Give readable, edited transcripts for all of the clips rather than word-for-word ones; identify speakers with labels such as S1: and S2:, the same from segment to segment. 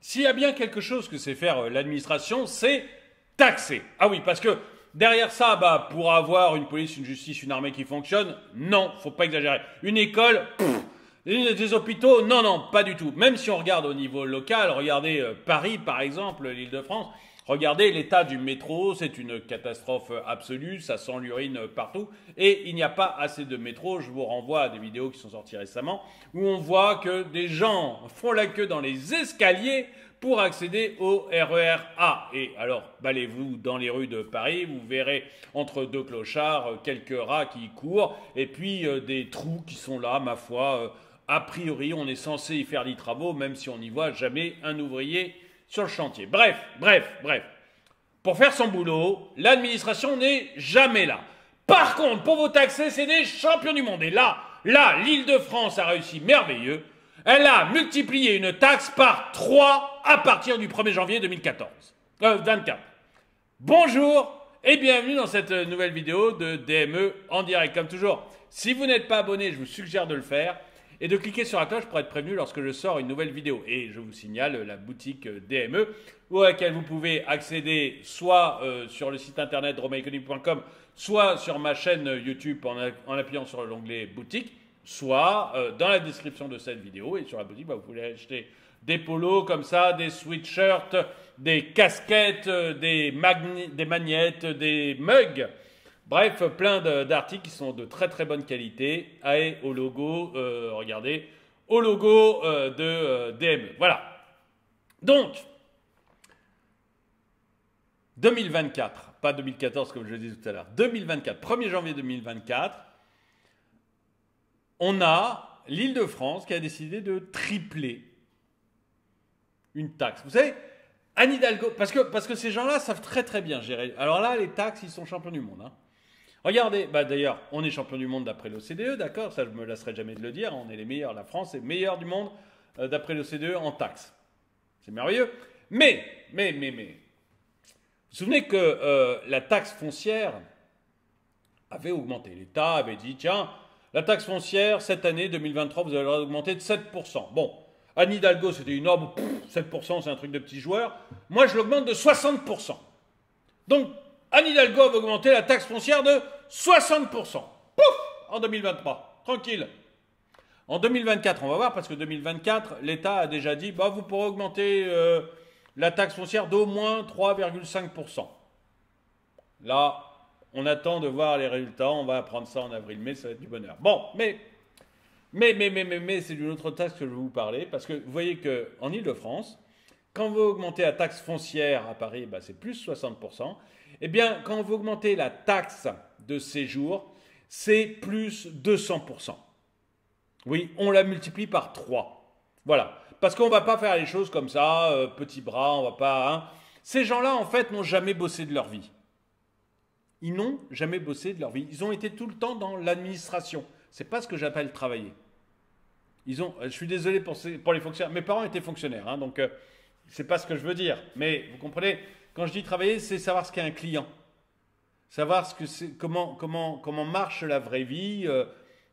S1: S'il y a bien quelque chose que sait faire l'administration, c'est taxer. Ah oui, parce que derrière ça, bah, pour avoir une police, une justice, une armée qui fonctionne, non, faut pas exagérer. Une école, des hôpitaux, non, non, pas du tout. Même si on regarde au niveau local, regardez Paris par exemple, l'Île-de-France, regardez l'état du métro, c'est une catastrophe absolue, ça sent l'urine partout, et il n'y a pas assez de métro. Je vous renvoie à des vidéos qui sont sorties récemment, où on voit que des gens font la queue dans les escaliers pour accéder au RER A. Et alors, balayez-vous dans les rues de Paris, vous verrez entre deux clochards quelques rats qui courent, et puis des trous qui sont là, ma foi. A priori, on est censé y faire des travaux, même si on n'y voit jamais un ouvrier sur le chantier. Bref. Pour faire son boulot, l'administration n'est jamais là. Par contre, pour vous taxer, c'est des champions du monde. Et là, l'Île-de-France a réussi merveilleux. Elle a multiplié une taxe par 3 à partir du 1er janvier 24. Bonjour et bienvenue dans cette nouvelle vidéo de DME en direct. Comme toujours, si vous n'êtes pas abonné, je vous suggère de le faire et de cliquer sur la cloche pour être prévenu lorsque je sors une nouvelle vidéo. Et je vous signale la boutique DME à laquelle vous pouvez accéder soit sur le site internet romaeconomic.com, soit sur ma chaîne YouTube en appuyant sur l'onglet boutique, soit dans la description de cette vidéo. Et sur la boutique, vous pouvez acheter des polos comme ça, des sweatshirts, des casquettes, des magnettes, des mugs. Bref, plein d'articles qui sont de très très bonne qualité et au logo, regardez, au logo de DME. Voilà. Donc, 2024, pas 2014 comme je le disais tout à l'heure, 2024, 1er janvier 2024, on a l'Île-de-France qui a décidé de tripler une taxe. Vous savez, Anne Hidalgo, parce que ces gens-là savent très très bien gérer. Alors là, les taxes, ils sont champions du monde. Hein. Regardez, d'ailleurs, on est champion du monde d'après l'OCDE, d'accord? Ça, je ne me lasserai jamais de le dire. On est les meilleurs, la France est meilleure du monde d'après l'OCDE en taxes. C'est merveilleux. Mais, vous vous souvenez que la taxe foncière avait augmenté. L'État avait dit, tiens, la taxe foncière, cette année, 2023, vous allez l'augmenter de 7%. Bon, Anne Hidalgo, c'était une ordre, 7%, c'est un truc de petit joueur. Moi, je l'augmente de 60%. Donc, Anne Hidalgo va augmenter la taxe foncière de 60%. Pouf! En 2023. Tranquille. En 2024, on va voir, parce que 2024, l'État a déjà dit, vous pourrez augmenter la taxe foncière d'au moins 3,5%. Là, on attend de voir les résultats. On va apprendre ça en avril-mai, ça va être du bonheur. Bon, mais c'est d'une autre taxe que je vais vous parler, parce que vous voyez qu'en Ile-de-France, quand vous augmentez la taxe foncière à Paris, c'est plus 60%. Eh bien, quand vous augmentez la taxe de séjour, c'est plus 200%. Oui, on la multiplie par 3. Voilà. Parce qu'on ne va pas faire les choses comme ça, petit bras, on va pas... Hein. Ces gens-là, en fait, n'ont jamais bossé de leur vie. Ils n'ont jamais bossé de leur vie. Ils ont été tout le temps dans l'administration. C'est pas ce que j'appelle travailler. Je suis désolé pour les fonctionnaires. Mes parents étaient fonctionnaires, hein, donc c'est pas ce que je veux dire. Mais vous comprenez, quand je dis travailler, c'est savoir ce qu'est un client. Savoir comment marche la vraie vie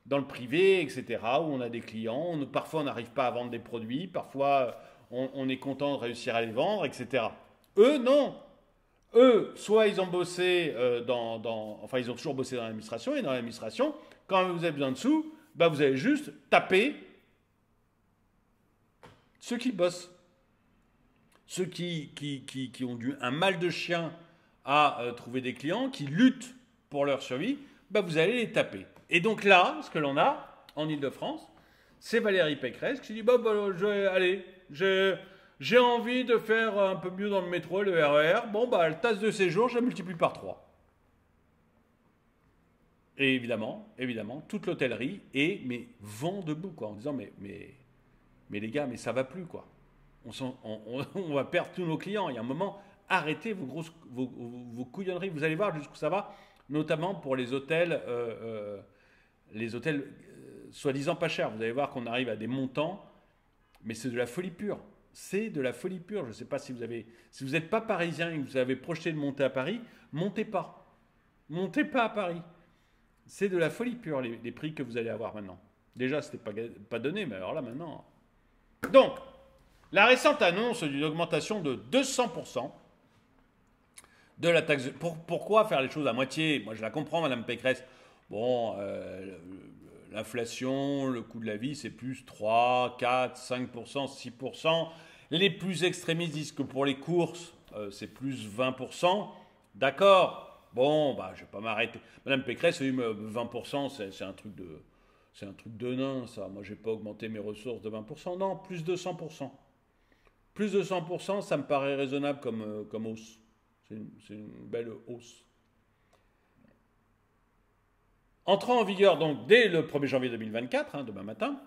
S1: dans le privé, etc. Où on a des clients. Parfois, on n'arrive pas à vendre des produits. Parfois, on est content de réussir à les vendre, etc. Eux, non. Eux, soit ils ont bossé enfin, ils ont toujours bossé dans l'administration. Et dans l'administration, quand vous avez besoin de sous, vous allez juste taper ceux qui bossent. Ceux qui ont un mal de chien à trouver des clients, qui luttent pour leur survie, vous allez les taper. Et donc là, ce que l'on a en Ile-de-France, c'est Valérie Pécresse qui dit j'ai envie de faire un peu mieux dans le métro, le RER. La taxe de séjour, je la multiplie par 3. Et évidemment, toute l'hôtellerie est vent debout, quoi, en disant mais les gars, mais ça va plus, quoi. On va perdre tous nos clients. Il y a un moment, arrêtez vos couillonneries. Vous allez voir jusqu'où ça va, notamment pour les hôtels soi-disant pas chers. Vous allez voir qu'on arrive à des montants, mais c'est de la folie pure. C'est de la folie pure. Je ne sais pas si vous n'êtes pas parisien et que vous avez projeté de monter à Paris, montez pas. Montez pas à Paris. C'est de la folie pure, les prix que vous allez avoir maintenant. Déjà, ce n'était pas donné, mais alors là, maintenant... Donc, La récente annonce d'une augmentation de 200% de la taxe. Pourquoi faire les choses à moitié? Moi, je la comprends, Madame Pécresse. Bon, l'inflation, le coût de la vie, c'est plus 3, 4, 5%, 6%. Les plus extrémistes disent que pour les courses, c'est plus 20%. D'accord. Bon, bah, je vais pas m'arrêter. Madame Pécresse, oui, mais 20%, c'est un truc de... C'est un truc de nain, ça. Moi, je n'ai pas augmenté mes ressources de 20%. Non, plus de 100%. Plus de 100%, ça me paraît raisonnable comme hausse. C'est une belle hausse. Entrant en vigueur donc dès le 1er janvier 2024, demain matin,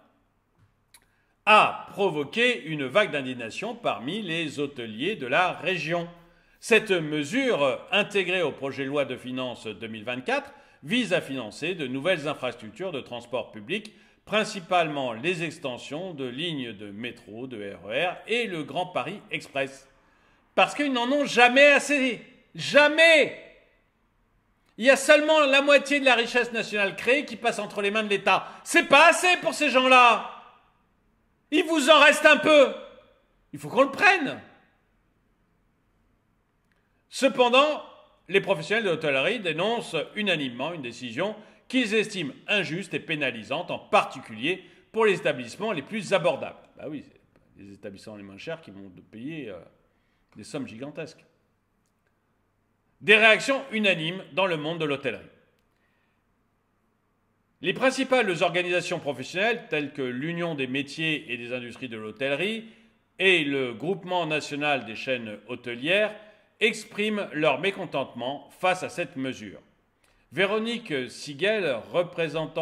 S1: a provoqué une vague d'indignation parmi les hôteliers de la région. Cette mesure, intégrée au projet de loi de finances 2024, vise à financer de nouvelles infrastructures de transport public, principalement les extensions de lignes de métro, de RER et le Grand Paris Express. Parce qu'ils n'en ont jamais assez. Jamais. Il y a seulement la moitié de la richesse nationale créée qui passe entre les mains de l'État. C'est pas assez pour ces gens-là. Il vous en reste un peu. Il faut qu'on le prenne. Cependant, les professionnels de l'hôtellerie dénoncent unanimement une décision qu'ils estiment injuste et pénalisante, en particulier pour les établissements les plus abordables. Bah oui, c'est les établissements les moins chers qui vont payer des sommes gigantesques. Des réactions unanimes dans le monde de l'hôtellerie. Les principales organisations professionnelles, telles que l'Union des métiers et des industries de l'hôtellerie et le Groupement national des chaînes hôtelières, expriment leur mécontentement face à cette mesure. Véronique Siguel, présidente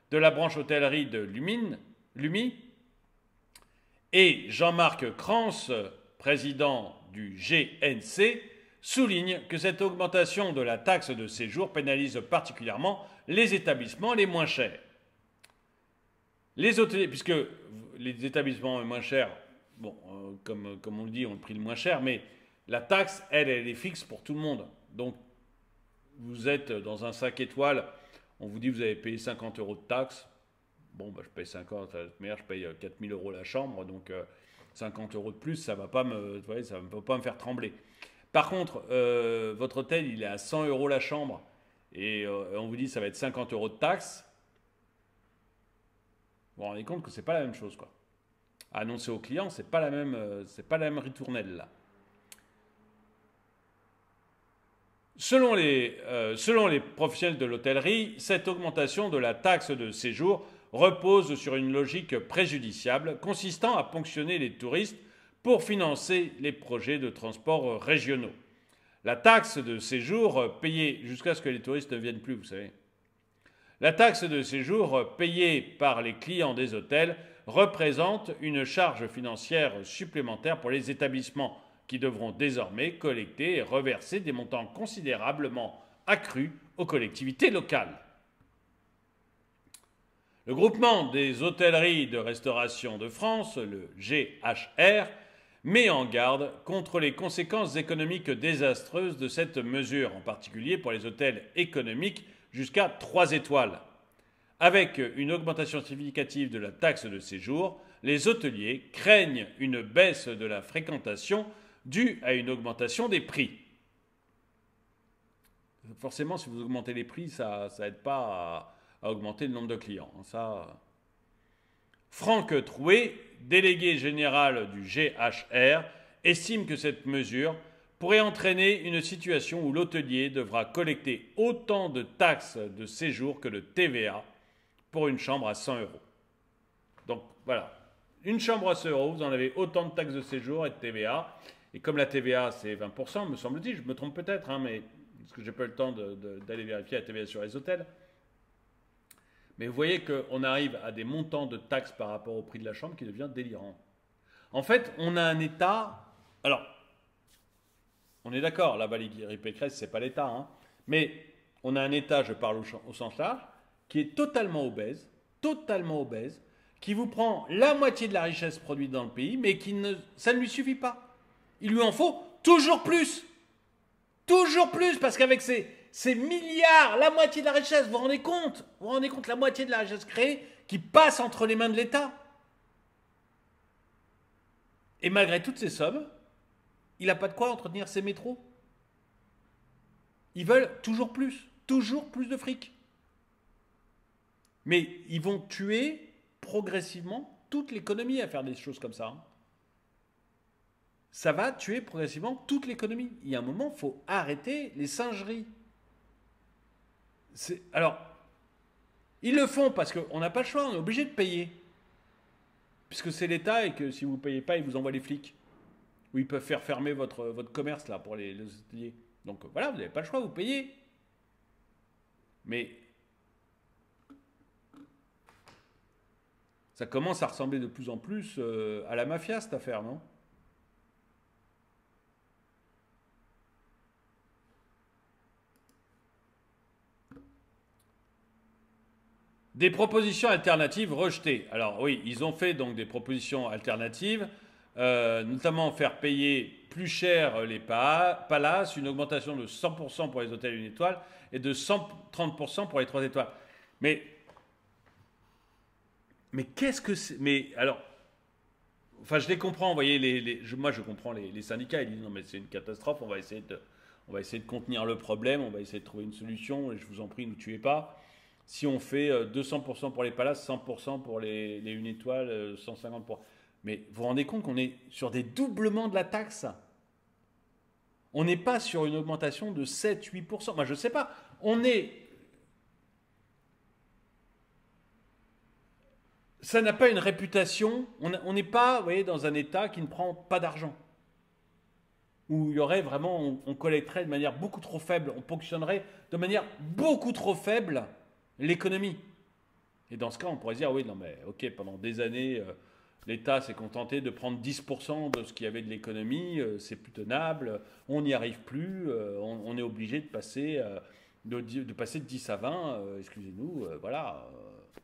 S1: de la branche hôtellerie de l'UMI, et Jean-Marc Crans, président du GNC, soulignent que cette augmentation de la taxe de séjour pénalise particulièrement les établissements les moins chers. Les hôteliers, puisque les établissements les moins chers, bon, comme on le dit, ont le prix le moins cher, mais la taxe, elle est fixe pour tout le monde. Donc, vous êtes dans un 5 étoiles, on vous dit que vous avez payé 50 € de taxe. Bon, bah, je paye 50, mais je paye 4 000 € la chambre, donc 50 € de plus, ça ne va pas me faire trembler. Par contre, votre hôtel, il est à 100 € la chambre, et on vous dit que ça va être 50 € de taxe. Vous vous rendez compte que ce n'est pas la même chose, quoi. Annoncer aux clients, c'est pas la même ritournelle, là. Selon les professionnels de l'hôtellerie, cette augmentation de la taxe de séjour repose sur une logique préjudiciable consistant à ponctionner les touristes pour financer les projets de transport régionaux. La taxe de séjour payée jusqu'à ce que les touristes ne viennent plus, vous savez. La taxe de séjour payée par les clients des hôtels représente une charge financière supplémentaire pour les établissements qui devront désormais collecter et reverser des montants considérablement accrus aux collectivités locales. Le groupement des hôtelleries de restauration de France, le GHR, met en garde contre les conséquences économiques désastreuses de cette mesure, en particulier pour les hôtels économiques jusqu'à 3 étoiles. Avec une augmentation significative de la taxe de séjour, les hôteliers craignent une baisse de la fréquentation due à une augmentation des prix. Forcément, si vous augmentez les prix, ça n'aide pas à augmenter le nombre de clients. Franck Troué, délégué général du GHR, estime que cette mesure pourrait entraîner une situation où l'hôtelier devra collecter autant de taxes de séjour que de TVA pour une chambre à 100 €. Donc voilà, une chambre à 100 €, vous en avez autant de taxes de séjour et de TVA. Et comme la TVA c'est 20%, me semble-t-il, je me trompe peut-être, mais parce que j'ai pas eu le temps d'aller vérifier la TVA sur les hôtels. Mais vous voyez qu'on arrive à des montants de taxes par rapport au prix de la chambre qui devient délirant. En fait, on a un État... Alors, on est d'accord, là, Valérie Pécresse, c'est pas l'État, mais on a un État, je parle au sens large, qui est totalement obèse, qui vous prend la moitié de la richesse produite dans le pays, mais ça ne lui suffit pas. Il lui en faut toujours plus, parce qu'avec ces milliards, la moitié de la richesse, vous vous rendez compte la moitié de la richesse créée qui passe entre les mains de l'État. Et malgré toutes ces sommes, il n'a pas de quoi entretenir ses métros. Ils veulent toujours plus de fric. Mais ils vont tuer progressivement toute l'économie à faire des choses comme ça. Hein. Ça va tuer progressivement toute l'économie. Il y a un moment, il faut arrêter les singeries. Alors, ils le font parce qu'on n'a pas le choix, on est obligé de payer. Puisque c'est l'État et que si vous ne payez pas, ils vous envoient les flics. Ou ils peuvent faire fermer votre commerce là pour les hôteliers. Donc voilà, vous n'avez pas le choix, vous payez. Mais ça commence à ressembler de plus en plus à la mafia cette affaire, non? Des propositions alternatives rejetées. Alors oui, ils ont fait donc des propositions alternatives, notamment faire payer plus cher les palaces, une augmentation de 100% pour les hôtels 1 étoile et de 130% pour les 3 étoiles. Mais qu'est-ce que c'est? Mais alors, enfin je les comprends, vous voyez, moi je comprends les syndicats, ils disent non mais c'est une catastrophe, on va essayer de contenir le problème, on va essayer de trouver une solution, et je vous en prie, ne tuez pas. Si on fait 200% pour les palaces, 100% pour les 1 étoile, 150 pour... Mais vous vous rendez compte qu'on est sur des doublements de la taxe? On n'est pas sur une augmentation de 7-8%. Moi, je ne sais pas. Ça n'a pas une réputation. On n'est pas, vous voyez, dans un État qui ne prend pas d'argent. Où il y aurait vraiment... On collecterait de manière beaucoup trop faible. On ponctionnerait de manière beaucoup trop faible l'économie. Et dans ce cas, on pourrait dire, oui, non mais ok, pendant des années, l'État s'est contenté de prendre 10% de ce qu'il y avait de l'économie, c'est plus tenable, on n'y arrive plus, on est obligé de passer, de passer de 10 à 20, excusez-nous, voilà,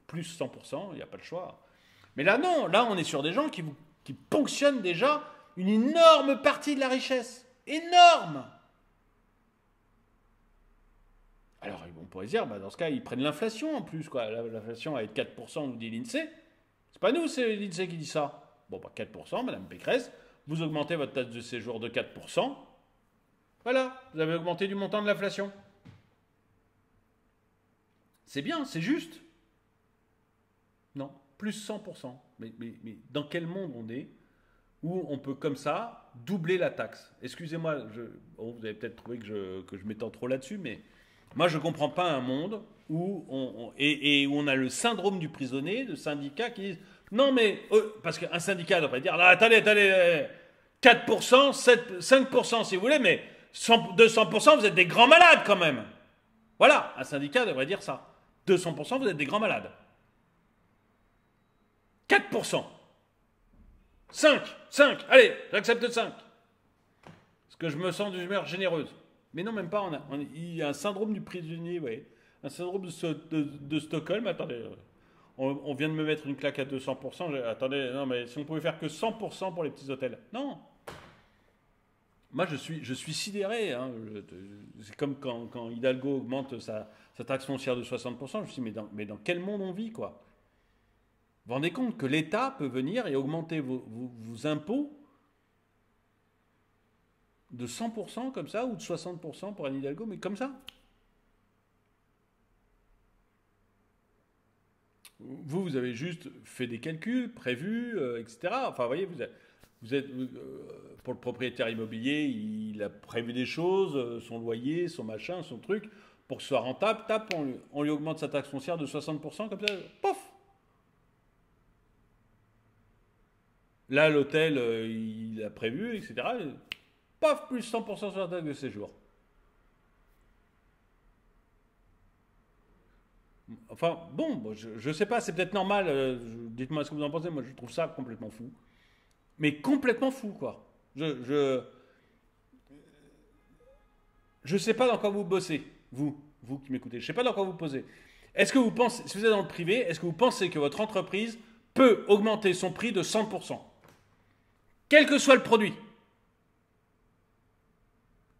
S1: plus 100%, il n'y a pas le choix. Mais là, non, là, on est sur des gens qui ponctionnent déjà une énorme partie de la richesse. Énorme! Alors, on pourrait dire, bah, dans ce cas, ils prennent l'inflation en plus. Quoi. L'inflation va être 4%, nous dit l'INSEE. C'est pas nous, c'est l'INSEE qui dit ça. Bon, bah 4%, Madame Pécresse, vous augmentez votre taxe de séjour de 4%. Voilà, vous avez augmenté du montant de l'inflation. C'est bien, c'est juste. Non, plus 100%. Mais dans quel monde on est où on peut comme ça doubler la taxe? Excusez-moi, vous avez peut-être trouvé que je m'étends trop là-dessus, mais... Moi, je ne comprends pas un monde où où on a le syndrome du prisonnier, de syndicats qui disent non, mais. Parce qu'un syndicat devrait dire là, attendez, 4%, 5% si vous voulez, mais 200%, vous êtes des grands malades quand même. Voilà, un syndicat devrait dire ça. 200%, vous êtes des grands malades. 4%. 5, allez, j'accepte 5. Parce que je me sens d'une humeur généreuse. Mais non, même pas. Il y a un syndrome du prisonnier, oui. Un syndrome de Stockholm. Attendez, on vient de me mettre une claque à 200%. Attendez, non, mais si on pouvait faire que 100% pour les petits hôtels. Non. Moi, je suis sidéré. Hein. C'est comme quand Hidalgo augmente sa taxe foncière de 60%. Je me suis dit, mais dans quel monde on vit, quoi? Vous vous rendez compte que l'État peut venir et augmenter vos impôts de 100% comme ça, ou de 60% pour Anne Hidalgo, mais comme ça. Vous avez juste fait des calculs, prévus, etc. Enfin, vous voyez, pour le propriétaire immobilier, il a prévu des choses, son loyer, son machin, son truc, pour que ce soit rentable, on lui augmente sa taxe foncière de 60%, comme ça, pof. Là, l'hôtel, il a prévu, etc. Paf, plus 100% sur la taxe de séjour. Enfin, bon, je sais pas, c'est peut-être normal. Dites-moi ce que vous en pensez. Moi, je trouve ça complètement fou. Mais complètement fou, quoi. Je sais pas dans quoi vous bossez, vous qui m'écoutez. Je sais pas dans quoi vous posez. Est-ce que vous pensez, si vous êtes dans le privé, est-ce que vous pensez que votre entreprise peut augmenter son prix de 100%, quel que soit le produit?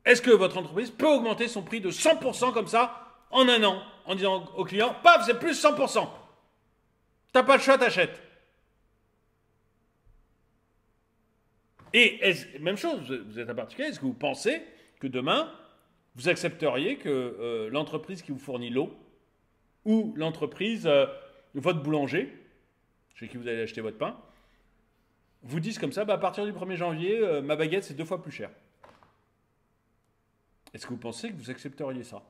S1: Est-ce que votre entreprise peut augmenter son prix de 100% comme ça, en un an, en disant au client, paf, c'est plus 100%. T'as pas le choix, t'achètes. Et même chose, vous êtes un particulier, est-ce que vous pensez que demain, vous accepteriez que l'entreprise qui vous fournit l'eau, ou l'entreprise, votre boulanger, chez qui vous allez acheter votre pain, vous disent comme ça, à partir du 1er janvier, ma baguette c'est 2 fois plus cher. Est-ce que vous pensez que vous accepteriez ça?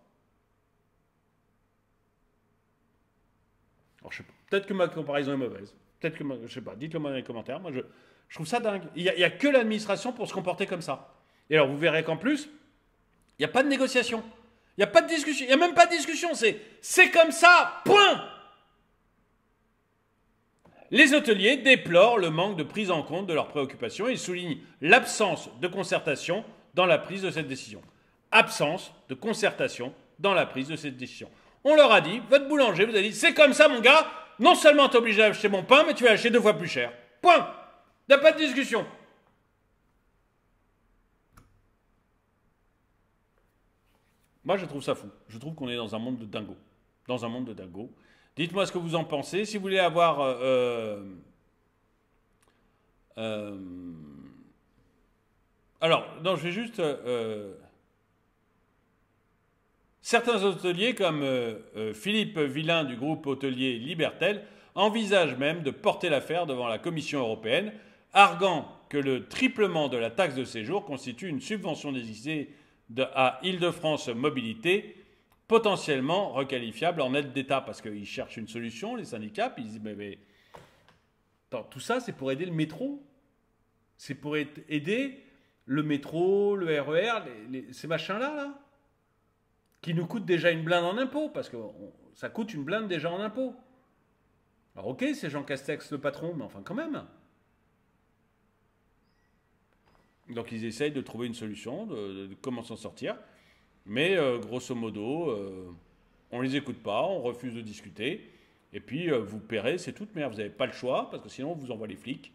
S1: Alors, je sais pas. Peut-être que ma comparaison est mauvaise. Peut-être que, je sais pas, dites-le moi dans les commentaires. Moi, je trouve ça dingue. Il n'y a que l'administration pour se comporter comme ça. Et alors, vous verrez qu'en plus, il n'y a pas de négociation. Il n'y a pas de discussion. Il n'y a même pas de discussion. C'est comme ça, point. Les hôteliers déplorent le manque de prise en compte de leurs préoccupations et soulignent l'absence de concertation dans la prise de cette décision. Absence de concertation dans la prise de cette décision. On leur a dit, votre boulanger vous a dit, c'est comme ça mon gars, non seulement tu es obligé d'acheter mon pain, mais tu vas acheter 2 fois plus cher. Point. Il n'y a pas de discussion. Moi, je trouve ça fou. Je trouve qu'on est dans un monde de dingo. Dans un monde de dingo. Dites-moi ce que vous en pensez. Si vous voulez avoir... alors, non, je vais juste... certains hôteliers, comme Philippe Villain du groupe hôtelier Libertel, envisagent même de porter l'affaire devant la Commission européenne, arguant que le triplement de la taxe de séjour constitue une subvention dédiée à Île-de-France Mobilité, potentiellement requalifiable en aide d'État, parce qu'ils cherchent une solution, les syndicats, puis ils disent, mais attends, tout ça, c'est pour aider le métro. C'est pour aider le métro, le RER, ces machins-là, là, qui nous coûtent déjà une blinde en impôts, parce que ça coûte une blinde déjà en impôts. Alors ok, c'est Jean Castex le patron, mais enfin quand même. Donc ils essayent de trouver une solution, de comment s'en sortir. Mais grosso modo, on ne les écoute pas, on refuse de discuter. Et puis vous paierez, c'est tout. Mais vous n'avez pas le choix, parce que sinon on vous envoie les flics.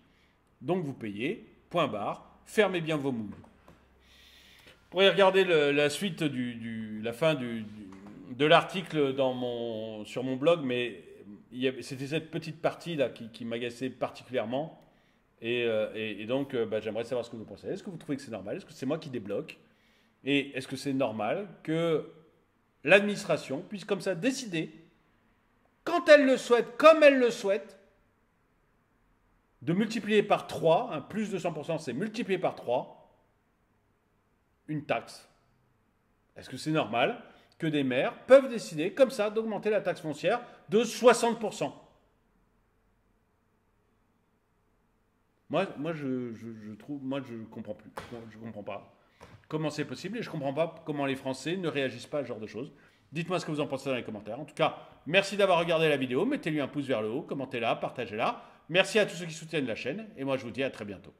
S1: Donc vous payez, point barre, fermez bien vos moules. Vous pourrez regarder la suite, la fin de l'article sur mon blog, mais c'était cette petite partie là qui m'agaçait particulièrement. Et donc, j'aimerais savoir ce que vous pensez. Est-ce que vous trouvez que c'est normal? Est-ce que c'est moi qui débloque? Et est-ce que c'est normal que l'administration puisse comme ça décider, quand elle le souhaite, comme elle le souhaite, de multiplier par 3, plus de 100%, c'est multiplier par 3, une taxe? Est-ce que c'est normal que des maires peuvent décider comme ça d'augmenter la taxe foncière de 60%? Moi, je comprends plus. Je comprends pas comment c'est possible et je comprends pas comment les Français ne réagissent pas à ce genre de choses. Dites-moi ce que vous en pensez dans les commentaires. En tout cas, merci d'avoir regardé la vidéo. Mettez-lui un pouce vers le haut, commentez-la, partagez-la. Merci à tous ceux qui soutiennent la chaîne et moi je vous dis à très bientôt.